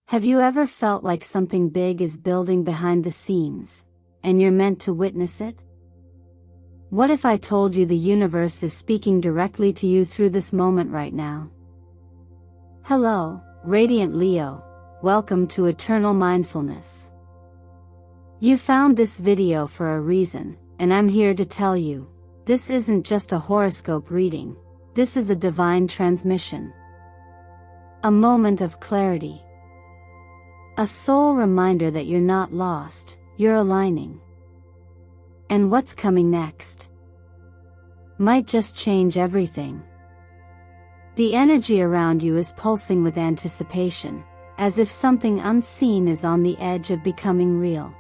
Have you ever felt like something big is building behind the scenes, and you're meant to witness it? What if I told you the universe is speaking directly to you through this moment right now? Hello, Radiant Leo, welcome to Eternal Mindfulness. You found this video for a reason, and I'm here to tell you, this isn't just a horoscope reading, this is a divine transmission. A moment of clarity. A soul reminder that you're not lost, you're aligning. And what's coming next might just change everything. The energy around you is pulsing with anticipation, as if something unseen is on the edge of becoming real.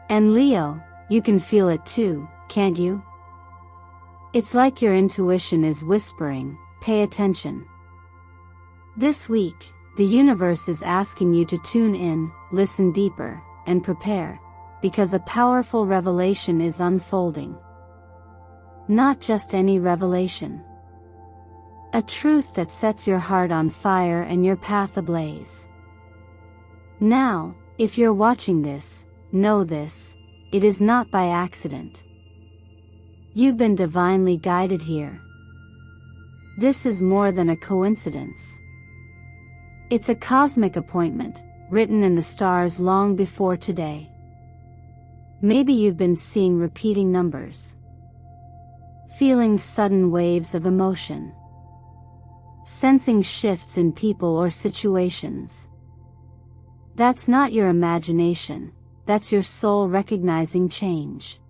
And Leo, you can feel it too, can't you? It's like your intuition is whispering, pay attention. This week, the universe is asking you to tune in, listen deeper, and prepare, because a powerful revelation is unfolding. Not just any revelation. A truth that sets your heart on fire and your path ablaze. Now, if you're watching this, know this, it is not by accident. You've been divinely guided here. This is more than a coincidence. It's a cosmic appointment, written in the stars long before today. Maybe you've been seeing repeating numbers. Feeling sudden waves of emotion. Sensing shifts in people or situations. That's not your imagination, that's your soul recognizing change.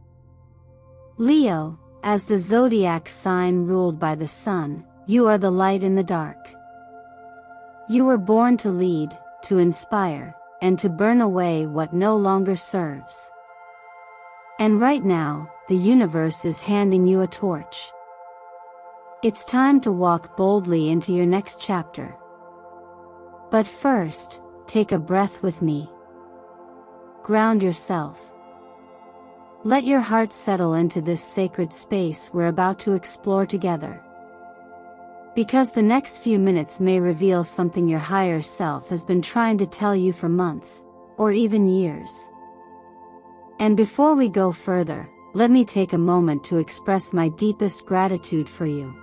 Leo, as the Zodiac sign ruled by the sun, you are the light in the dark. You were born to lead, to inspire, and to burn away what no longer serves. And right now, the universe is handing you a torch. It's time to walk boldly into your next chapter. But first, take a breath with me. Ground yourself. Let your heart settle into this sacred space we're about to explore together. Because the next few minutes may reveal something your higher self has been trying to tell you for months, or even years. And before we go further, let me take a moment to express my deepest gratitude for you.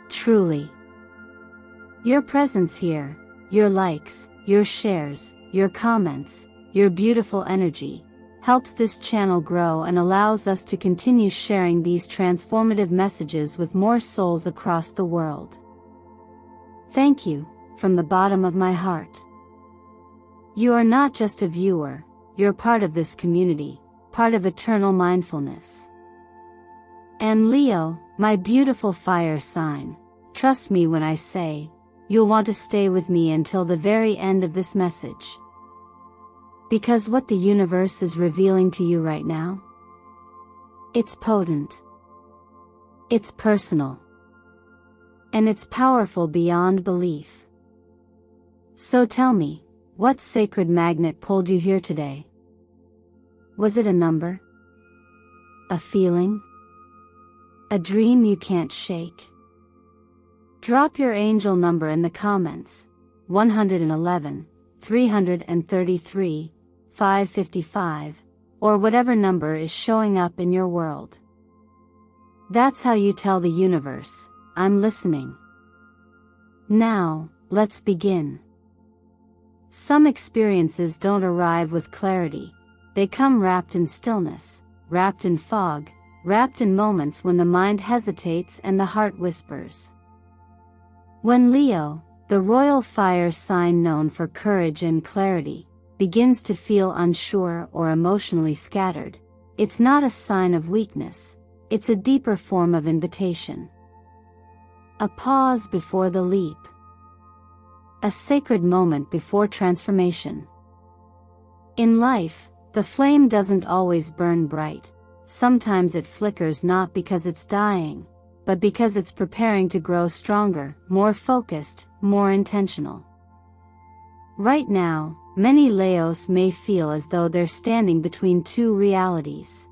Truly. Your presence here, your likes, your shares, your comments, your beautiful energy, helps this channel grow and allows us to continue sharing these transformative messages with more souls across the world. Thank you, from the bottom of my heart. You are not just a viewer, you're part of this community, part of Eternal Mindfulness. And Leo, my beautiful fire sign, trust me when I say, you'll want to stay with me until the very end of this message. Because what the universe is revealing to you right now, it's potent. It's personal. And it's powerful beyond belief. So tell me, what sacred magnet pulled you here today? Was it a number? A feeling? A dream you can't shake? Drop your angel number in the comments, 111, 333, 555, or whatever number is showing up in your world. That's how you tell the universe, I'm listening. Now, let's begin. Some experiences don't arrive with clarity, they come wrapped in stillness, wrapped in fog, wrapped in moments when the mind hesitates and the heart whispers. When Leo, the royal fire sign known for courage and clarity, begins to feel unsure or emotionally scattered, it's not a sign of weakness, it's a deeper form of invitation. A pause before the leap. A sacred moment before transformation. In life, the flame doesn't always burn bright, sometimes it flickers not because it's dying, but because it's preparing to grow stronger, more focused, more intentional. Right now, many Leos may feel as though they're standing between two realities.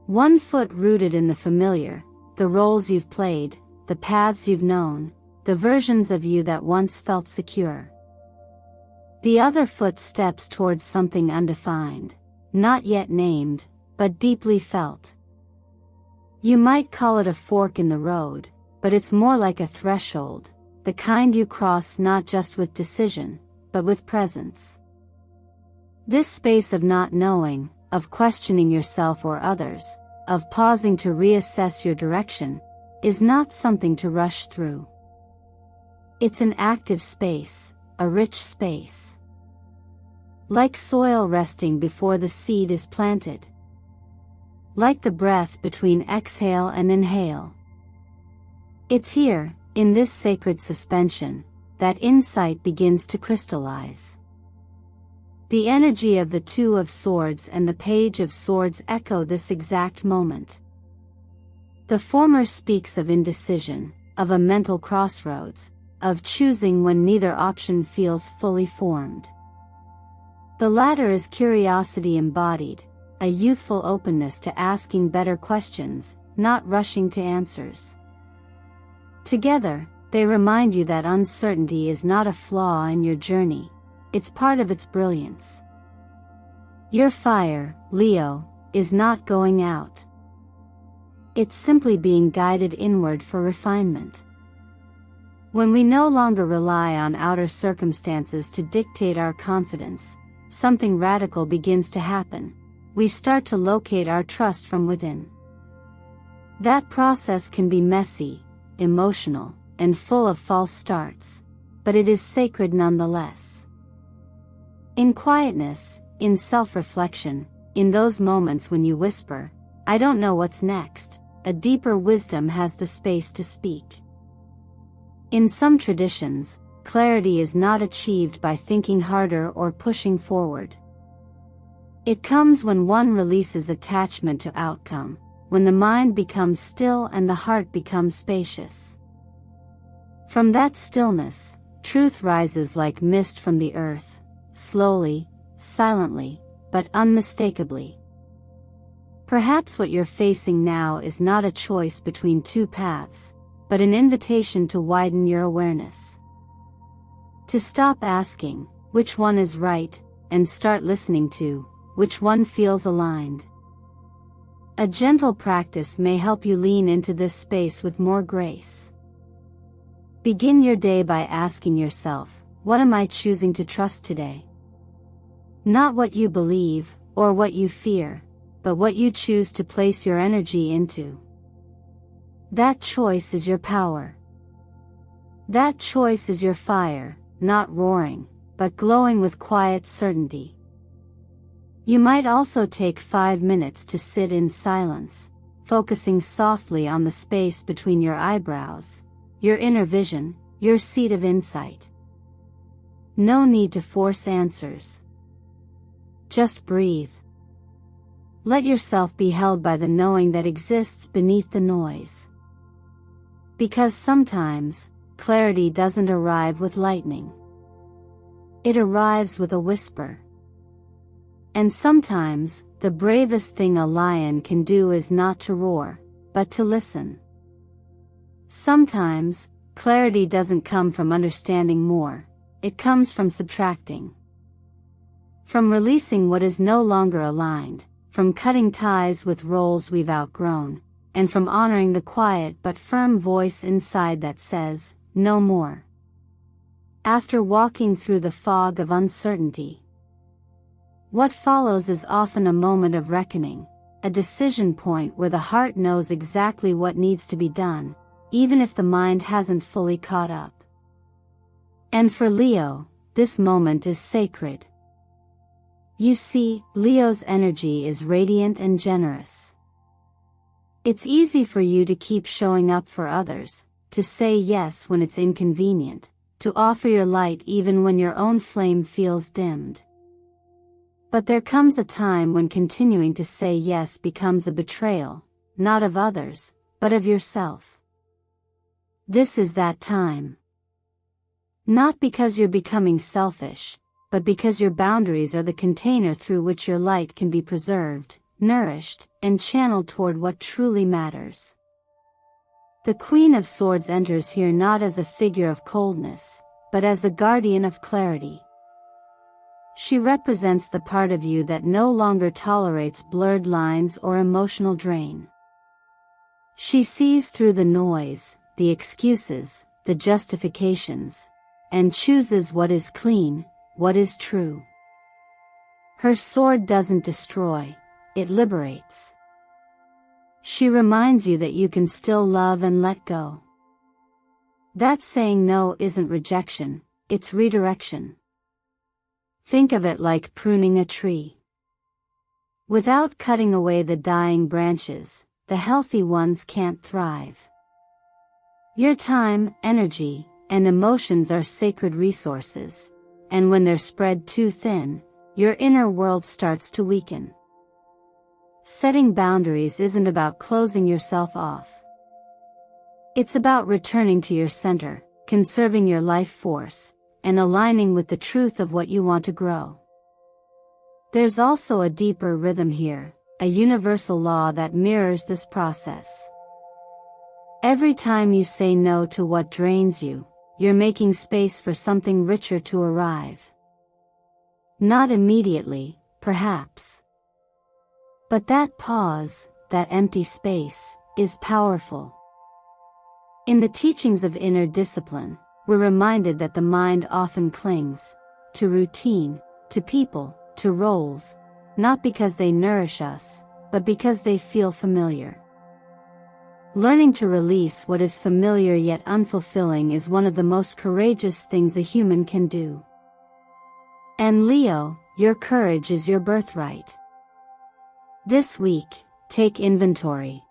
One foot rooted in the familiar, the roles you've played, the paths you've known, the versions of you that once felt secure. The other foot steps towards something undefined, not yet named, but deeply felt. You might call it a fork in the road, but it's more like a threshold, the kind you cross not just with decision, but with presence. This space of not knowing, of questioning yourself or others, of pausing to reassess your direction, is not something to rush through. It's an active space, a rich space. Like soil resting before the seed is planted. Like the breath between exhale and inhale. It's here, in this sacred suspension, that insight begins to crystallize. The energy of the Two of Swords and the Page of Swords echo this exact moment. The former speaks of indecision, of a mental crossroads, of choosing when neither option feels fully formed. The latter is curiosity embodied, a youthful openness to asking better questions, not rushing to answers. Together, they remind you that uncertainty is not a flaw in your journey, it's part of its brilliance. Your fire, Leo, is not going out. It's simply being guided inward for refinement. When we no longer rely on outer circumstances to dictate our confidence, something radical begins to happen. We start to locate our trust from within. That process can be messy, emotional, and full of false starts, but it is sacred nonetheless. In quietness, in self-reflection, in those moments when you whisper, "I don't know what's next," a deeper wisdom has the space to speak. In some traditions, clarity is not achieved by thinking harder or pushing forward. It comes when one releases attachment to outcome, when the mind becomes still and the heart becomes spacious. From that stillness, truth rises like mist from the earth, slowly, silently, but unmistakably. Perhaps what you're facing now is not a choice between two paths, but an invitation to widen your awareness. To stop asking, which one is right, and start listening to, which one feels aligned. A gentle practice may help you lean into this space with more grace. Begin your day by asking yourself, what am I choosing to trust today? Not what you believe, or what you fear, but what you choose to place your energy into. That choice is your power. That choice is your fire, not roaring, but glowing with quiet certainty. You might also take 5 minutes to sit in silence, focusing softly on the space between your eyebrows, your inner vision, your seat of insight. No need to force answers. Just breathe. Let yourself be held by the knowing that exists beneath the noise. Because sometimes, clarity doesn't arrive with lightning. It arrives with a whisper. And sometimes, the bravest thing a lion can do is not to roar, but to listen. Sometimes, clarity doesn't come from understanding more, it comes from subtracting. From releasing what is no longer aligned, from cutting ties with roles we've outgrown, and from honoring the quiet but firm voice inside that says, no more. After walking through the fog of uncertainty, what follows is often a moment of reckoning, a decision point where the heart knows exactly what needs to be done, even if the mind hasn't fully caught up. And for Leo, this moment is sacred. You see, Leo's energy is radiant and generous. It's easy for you to keep showing up for others, to say yes when it's inconvenient, to offer your light even when your own flame feels dimmed. But there comes a time when continuing to say yes becomes a betrayal, not of others, but of yourself. This is that time. Not because you're becoming selfish, but because your boundaries are the container through which your light can be preserved, nourished, and channeled toward what truly matters. The Queen of Swords enters here not as a figure of coldness, but as a guardian of clarity. She represents the part of you that no longer tolerates blurred lines or emotional drain. She sees through the noise, the excuses, the justifications, and chooses what is clean, what is true. Her sword doesn't destroy, it liberates. She reminds you that you can still love and let go. That saying no isn't rejection, it's redirection. Think of it like pruning a tree. Without cutting away the dying branches, the healthy ones can't thrive. Your time, energy, and emotions are sacred resources, and when they're spread too thin, your inner world starts to weaken. Setting boundaries isn't about closing yourself off. It's about returning to your center, conserving your life force, and aligning with the truth of what you want to grow. There's also a deeper rhythm here, a universal law that mirrors this process. Every time you say no to what drains you, you're making space for something richer to arrive. Not immediately, perhaps. But that pause, that empty space, is powerful. In the teachings of inner discipline, we're reminded that the mind often clings to routine, to people, to roles, not because they nourish us, but because they feel familiar. Learning to release what is familiar yet unfulfilling is one of the most courageous things a human can do. And Leo, your courage is your birthright. This week, take inventory.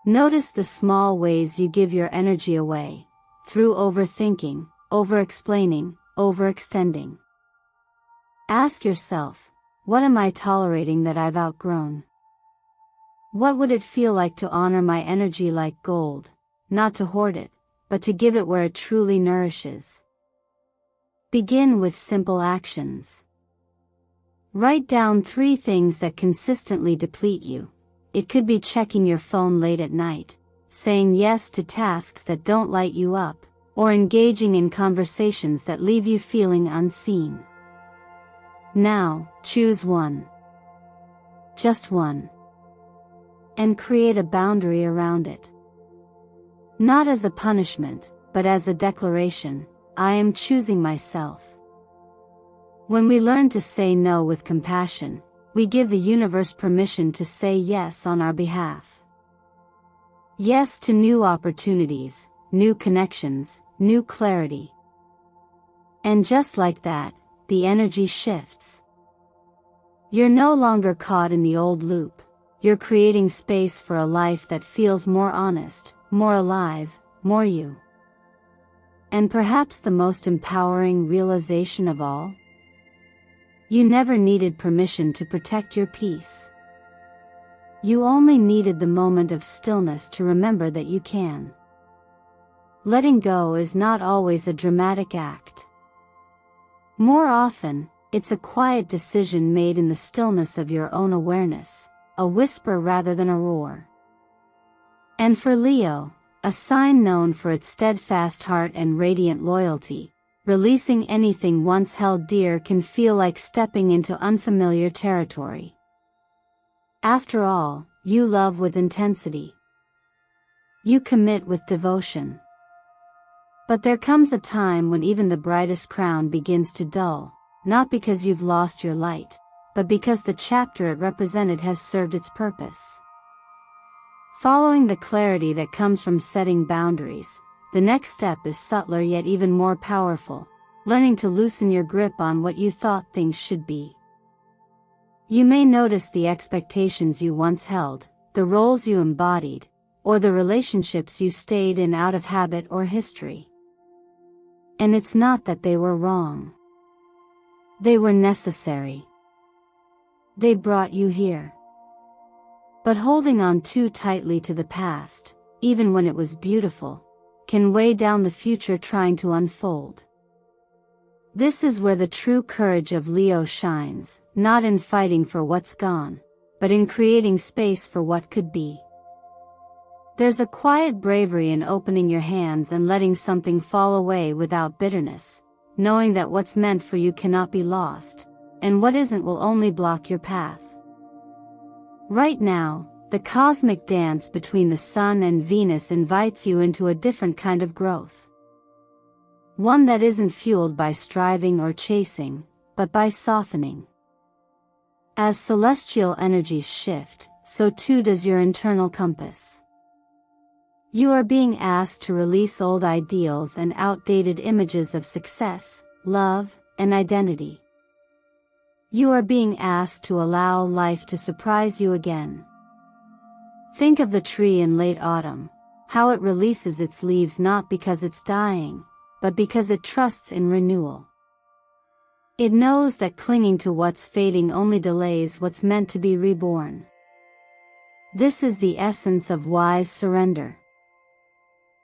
Notice the small ways you give your energy away, through overthinking, over-explaining, overextending. Ask yourself, what am I tolerating that I've outgrown? What would it feel like to honor my energy like gold, not to hoard it, but to give it where it truly nourishes? Begin with simple actions. Write down 3 things that consistently deplete you. It could be checking your phone late at night, saying yes to tasks that don't light you up, or engaging in conversations that leave you feeling unseen. Now, choose one. Just one. And create a boundary around it. Not as a punishment, but as a declaration, I am choosing myself. When we learn to say no with compassion, we give the universe permission to say yes on our behalf. Yes to new opportunities, new connections, new clarity. And just like that, the energy shifts. You're no longer caught in the old loop. You're creating space for a life that feels more honest, more alive, more you. And perhaps the most empowering realization of all? You never needed permission to protect your peace. You only needed the moment of stillness to remember that you can. Letting go is not always a dramatic act. More often, it's a quiet decision made in the stillness of your own awareness, a whisper rather than a roar. And for Leo, a sign known for its steadfast heart and radiant loyalty, releasing anything once held dear can feel like stepping into unfamiliar territory. After all, you love with intensity. You commit with devotion. But there comes a time when even the brightest crown begins to dull, not because you've lost your light, but because the chapter it represented has served its purpose. Following the clarity that comes from setting boundaries, the next step is subtler yet even more powerful, learning to loosen your grip on what you thought things should be. You may notice the expectations you once held, the roles you embodied, or the relationships you stayed in out of habit or history. And it's not that they were wrong. They were necessary. They brought you here. But holding on too tightly to the past, even when it was beautiful, can weigh down the future trying to unfold. This is where the true courage of Leo shines, not in fighting for what's gone, but in creating space for what could be. There's a quiet bravery in opening your hands and letting something fall away without bitterness, knowing that what's meant for you cannot be lost, and what isn't will only block your path. Right now, the cosmic dance between the Sun and Venus invites you into a different kind of growth. One that isn't fueled by striving or chasing, but by softening. As celestial energies shift, so too does your internal compass. You are being asked to release old ideals and outdated images of success, love, and identity. You are being asked to allow life to surprise you again. Think of the tree in late autumn, how it releases its leaves not because it's dying, but because it trusts in renewal. It knows that clinging to what's fading only delays what's meant to be reborn. This is the essence of wise surrender.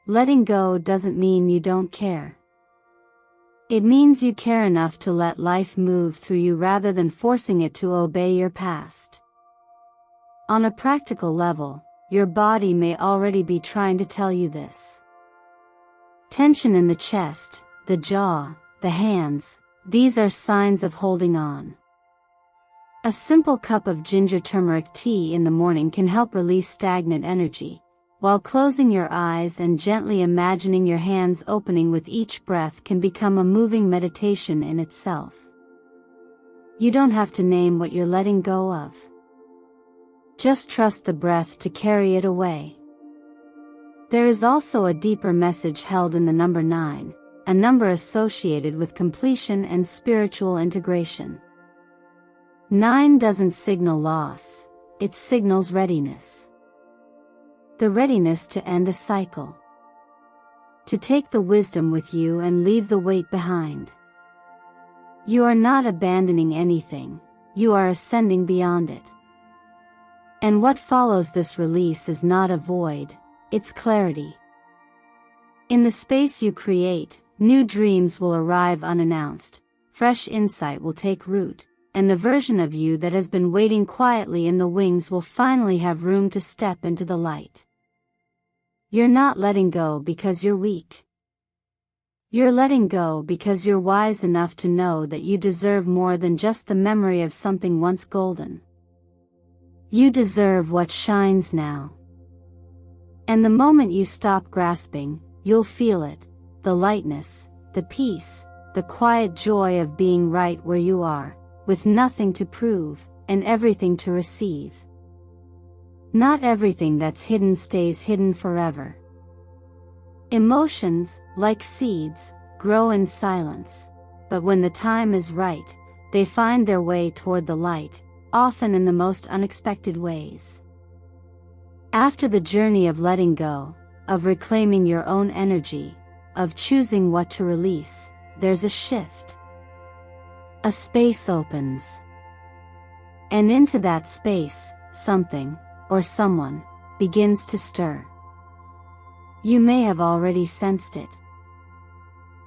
Letting go doesn't mean you don't care. It means you care enough to let life move through you rather than forcing it to obey your past. On a practical level, your body may already be trying to tell you this. Tension in the chest, the jaw, the hands, these are signs of holding on. A simple cup of ginger turmeric tea in the morning can help release stagnant energy, while closing your eyes and gently imagining your hands opening with each breath can become a moving meditation in itself. You don't have to name what you're letting go of. Just trust the breath to carry it away. There is also a deeper message held in the number 9, a number associated with completion and spiritual integration. 9 doesn't signal loss, it signals readiness. The readiness to end a cycle. To take the wisdom with you and leave the weight behind. You are not abandoning anything, you are ascending beyond it. And what follows this release is not a void, it's clarity. In the space you create, new dreams will arrive unannounced, fresh insight will take root, and the version of you that has been waiting quietly in the wings will finally have room to step into the light. You're not letting go because you're weak. You're letting go because you're wise enough to know that you deserve more than just the memory of something once golden. You deserve what shines now. And the moment you stop grasping, you'll feel it, the lightness, the peace, the quiet joy of being right where you are, with nothing to prove, and everything to receive. Not everything that's hidden stays hidden forever. Emotions, like seeds, grow in silence, but when the time is right, they find their way toward the light, often in the most unexpected ways. After the journey of letting go, of reclaiming your own energy, of choosing what to release, there's a shift. A space opens. And into that space, something, or someone, begins to stir. You may have already sensed it.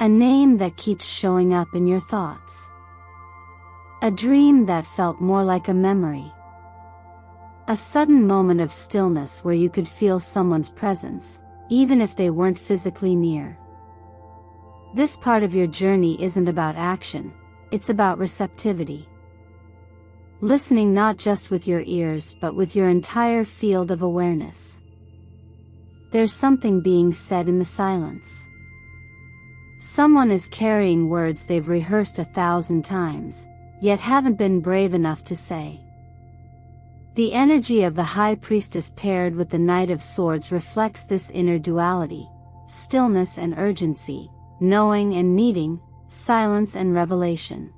A name that keeps showing up in your thoughts. A dream that felt more like a memory. A sudden moment of stillness where you could feel someone's presence, even if they weren't physically near. This part of your journey isn't about action, it's about receptivity. Listening not just with your ears but with your entire field of awareness. There's something being said in the silence. Someone is carrying words they've rehearsed 1,000 times, yet haven't been brave enough to say. The energy of the High Priestess paired with the Knight of Swords reflects this inner duality, stillness and urgency, knowing and needing, silence and revelation.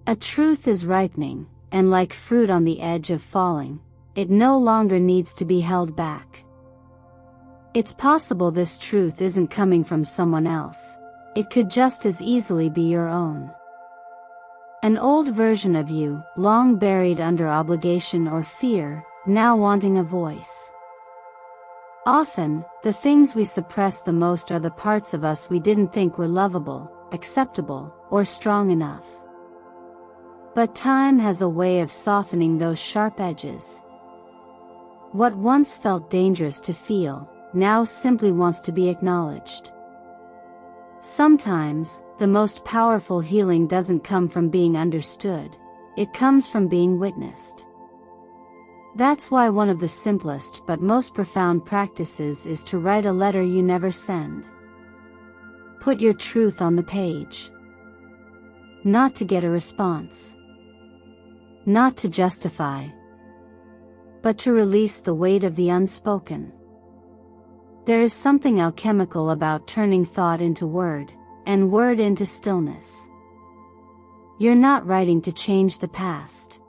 A truth is ripening, and like fruit on the edge of falling, it no longer needs to be held back. It's possible this truth isn't coming from someone else, it could just as easily be your own. An old version of you, long buried under obligation or fear, now wanting a voice. Often, the things we suppress the most are the parts of us we didn't think were lovable, acceptable, or strong enough. But time has a way of softening those sharp edges. What once felt dangerous to feel, now simply wants to be acknowledged. Sometimes, the most powerful healing doesn't come from being understood, it comes from being witnessed. That's why one of the simplest but most profound practices is to write a letter you never send. Put your truth on the page. Not to get a response. Not to justify. But to release the weight of the unspoken. There is something alchemical about turning thought into word, and word into stillness. You're not writing to change the past.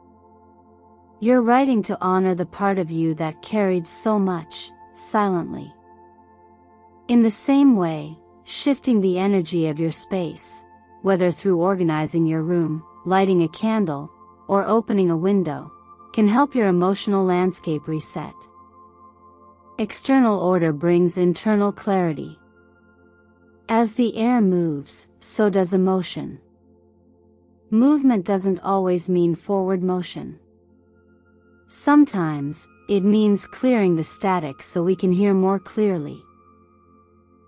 You're writing to honor the part of you that carried so much, silently. In the same way, shifting the energy of your space, whether through organizing your room, lighting a candle, or opening a window, can help your emotional landscape reset. External order brings internal clarity. As the air moves, so does emotion. Movement doesn't always mean forward motion. Sometimes, it means clearing the static so we can hear more clearly.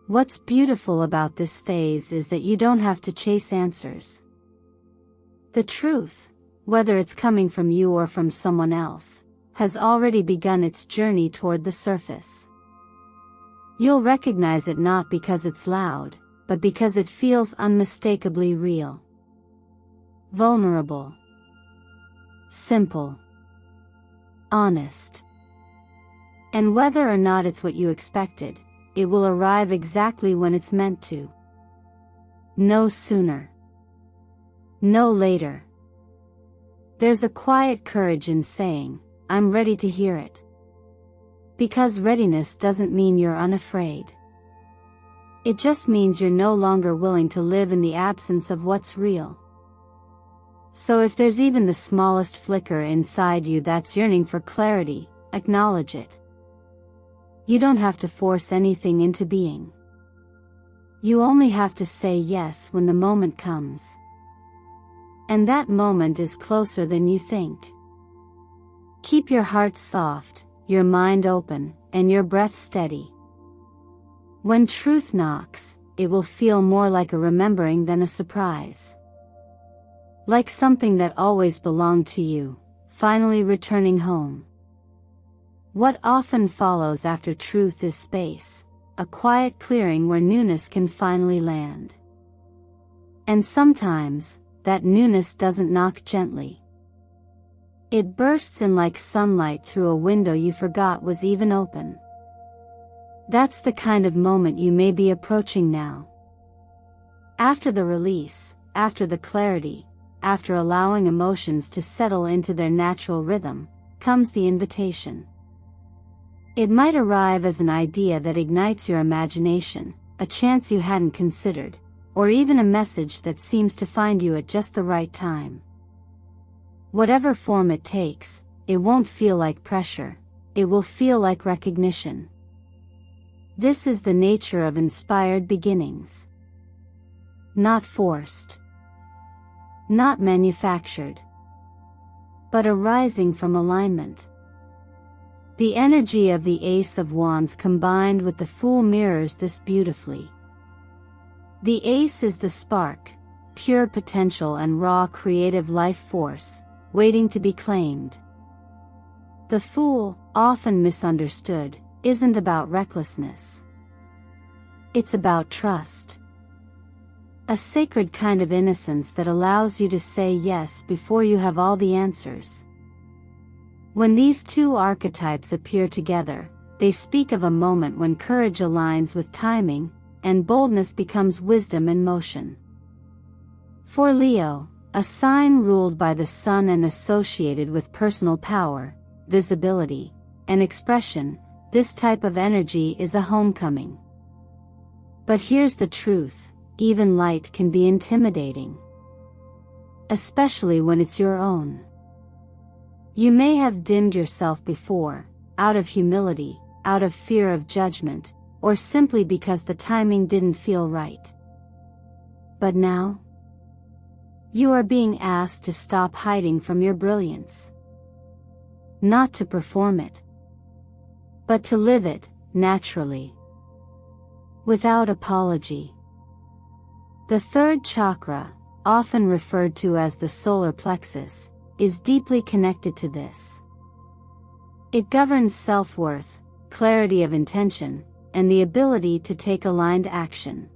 What's beautiful about this phase is that you don't have to chase answers. The truth, whether it's coming from you or from someone else, has already begun its journey toward the surface. You'll recognize it not because it's loud, but because it feels unmistakably real. Vulnerable. Simple. Honest. And whether or not it's what you expected, it will arrive exactly when it's meant to. No sooner. No later. There's a quiet courage in saying, "I'm ready to hear it." Because readiness doesn't mean you're unafraid. It just means you're no longer willing to live in the absence of what's real. So if there's even the smallest flicker inside you that's yearning for clarity, acknowledge it. You don't have to force anything into being. You only have to say yes when the moment comes. And that moment is closer than you think. Keep your heart soft, your mind open, and your breath steady. When truth knocks, it will feel more like a remembering than a surprise. Like something that always belonged to you, finally returning home. What often follows after truth is space, a quiet clearing where newness can finally land. And sometimes, that newness doesn't knock gently. It bursts in like sunlight through a window you forgot was even open. That's the kind of moment you may be approaching now. After the release, after the clarity, after allowing emotions to settle into their natural rhythm, comes the invitation. It might arrive as an idea that ignites your imagination, a chance you hadn't considered, or even a message that seems to find you at just the right time. Whatever form it takes, it won't feel like pressure, it will feel like recognition. This is the nature of inspired beginnings. Not forced. Not manufactured. But arising from alignment. The energy of the Ace of Wands combined with the Fool mirrors this beautifully. The Ace is the spark, pure potential and raw creative life force, waiting to be claimed. The Fool, often misunderstood, isn't about recklessness. It's about trust. A sacred kind of innocence that allows you to say yes before you have all the answers. When these two archetypes appear together, they speak of a moment when courage aligns with timing, and boldness becomes wisdom in motion. For Leo, a sign ruled by the sun and associated with personal power, visibility, and expression, this type of energy is a homecoming. But here's the truth, even light can be intimidating. Especially when it's your own. You may have dimmed yourself before, out of humility, out of fear of judgment, or simply because the timing didn't feel right. But now, you are being asked to stop hiding from your brilliance. Not to perform it, but to live it, naturally. Without apology. The third chakra, often referred to as the solar plexus, is deeply connected to this. It governs self-worth, clarity of intention, and the ability to take aligned action.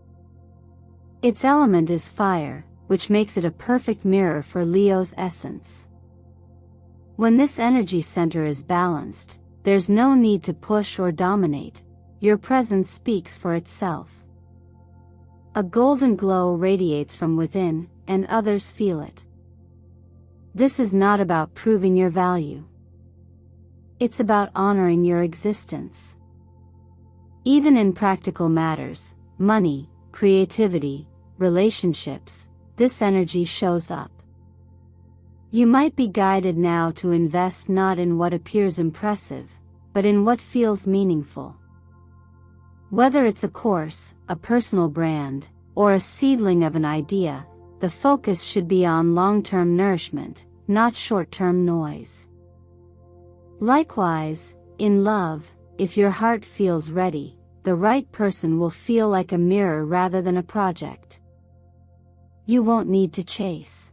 Its element is fire, which makes it a perfect mirror for Leo's essence. When this energy center is balanced, there's no need to push or dominate. Your presence speaks for itself. A golden glow radiates from within, and others feel it. This is not about proving your value. It's about honoring your existence. Even in practical matters, money, creativity, relationships, this energy shows up. You might be guided now to invest not in what appears impressive, but in what feels meaningful. Whether it's a course, a personal brand, or a seedling of an idea, the focus should be on long-term nourishment, not short-term noise. Likewise, in love, if your heart feels ready, the right person will feel like a mirror rather than a project. You won't need to chase.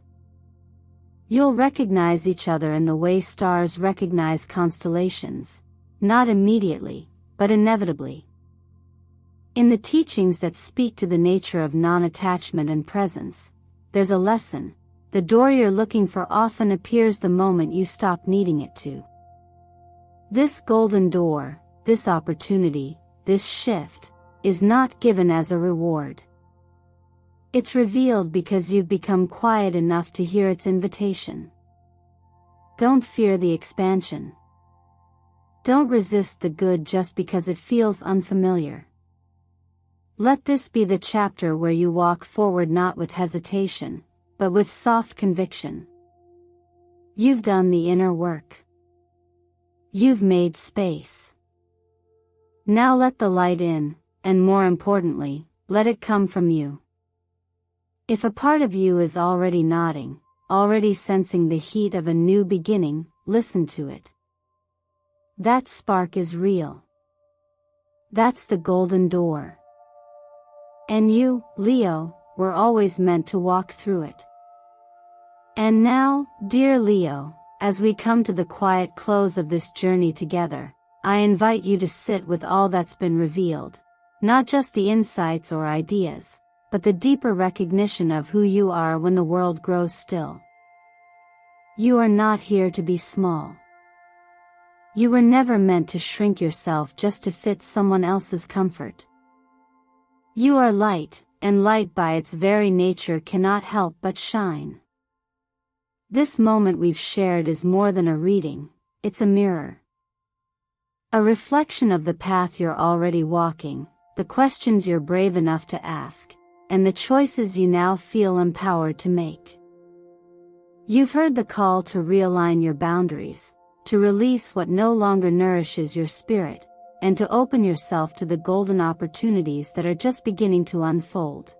You'll recognize each other in the way stars recognize constellations, not immediately, but inevitably. In the teachings that speak to the nature of non-attachment and presence, there's a lesson. The door you're looking for often appears the moment you stop needing it to. This golden door, this opportunity, this shift, is not given as a reward. It's revealed because you've become quiet enough to hear its invitation. Don't fear the expansion. Don't resist the good just because it feels unfamiliar. Let this be the chapter where you walk forward not with hesitation, but with soft conviction. You've done the inner work. You've made space. Now let the light in, and more importantly, let it come from you. If a part of you is already nodding, already sensing the heat of a new beginning, listen to it. That spark is real. That's the golden door. And you, Leo, were always meant to walk through it. And now, dear Leo, as we come to the quiet close of this journey together, I invite you to sit with all that's been revealed, not just the insights or ideas, but the deeper recognition of who you are when the world grows still. You are not here to be small. You were never meant to shrink yourself just to fit someone else's comfort. You are light, and light by its very nature cannot help but shine. This moment we've shared is more than a reading, it's a mirror. A reflection of the path you're already walking, the questions you're brave enough to ask, and the choices you now feel empowered to make. You've heard the call to realign your boundaries, to release what no longer nourishes your spirit, and to open yourself to the golden opportunities that are just beginning to unfold.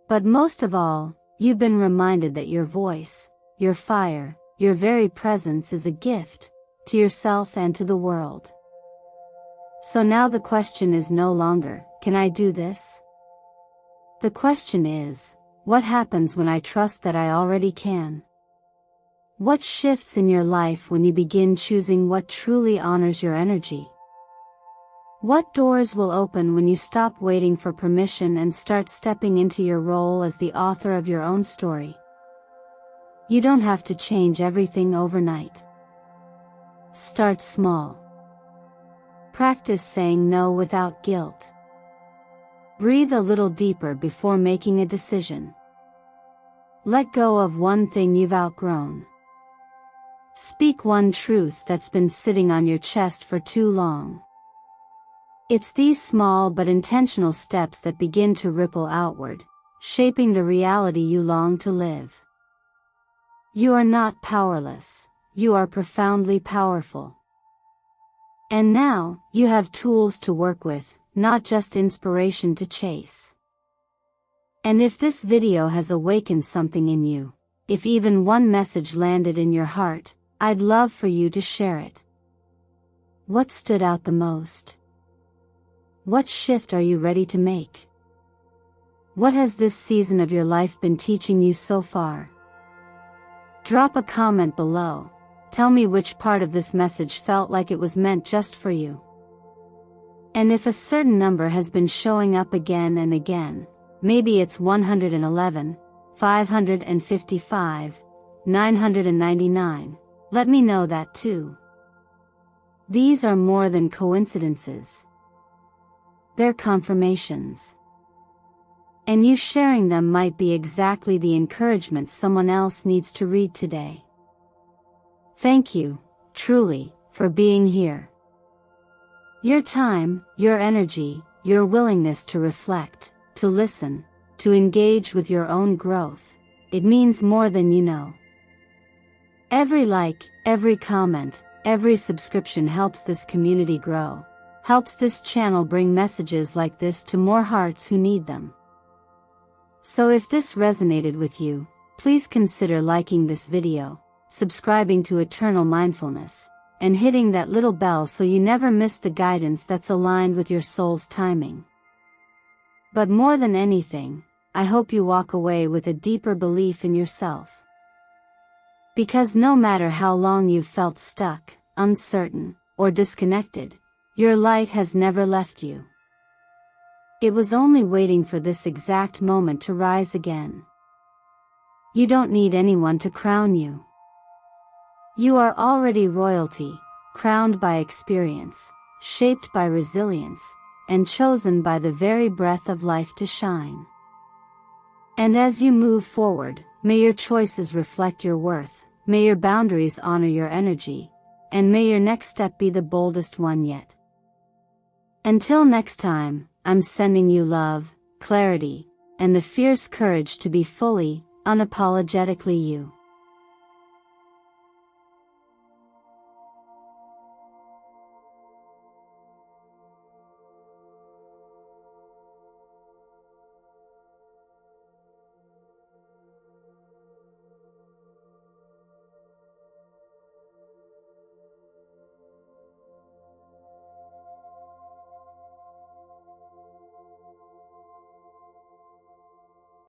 But most of all, you've been reminded that your voice, your fire, your very presence is a gift, to yourself and to the world. So now the question is no longer, can I do this? The question is, what happens when I trust that I already can? What shifts in your life when you begin choosing what truly honors your energy? What doors will open when you stop waiting for permission and start stepping into your role as the author of your own story? You don't have to change everything overnight. Start small. Practice saying no without guilt. Breathe a little deeper before making a decision. Let go of one thing you've outgrown. Speak one truth that's been sitting on your chest for too long. It's these small but intentional steps that begin to ripple outward, shaping the reality you long to live. You are not powerless, you are profoundly powerful. And now, you have tools to work with, not just inspiration to chase. And if this video has awakened something in you, if even one message landed in your heart, I'd love for you to share it. What stood out the most? What shift are you ready to make? What has this season of your life been teaching you so far? Drop a comment below. Tell me which part of this message felt like it was meant just for you. And if a certain number has been showing up again and again, maybe it's 111, 555, 999, let me know that too. These are more than coincidences. They're confirmations. And you sharing them might be exactly the encouragement someone else needs to read today. Thank you, truly, for being here. Your time, your energy, your willingness to reflect, to listen, to engage with your own growth, it means more than you know. Every like, every comment, every subscription helps this community grow, helps this channel bring messages like this to more hearts who need them. So if this resonated with you, please consider liking this video, subscribing to Eternal Mindfulness, and hitting that little bell so you never miss the guidance that's aligned with your soul's timing. But more than anything, I hope you walk away with a deeper belief in yourself. Because no matter how long you've felt stuck, uncertain, or disconnected, your light has never left you. It was only waiting for this exact moment to rise again. You don't need anyone to crown you. You are already royalty, crowned by experience, shaped by resilience, and chosen by the very breath of life to shine. And as you move forward, may your choices reflect your worth, may your boundaries honor your energy, and may your next step be the boldest one yet. Until next time, I'm sending you love, clarity, and the fierce courage to be fully, unapologetically you.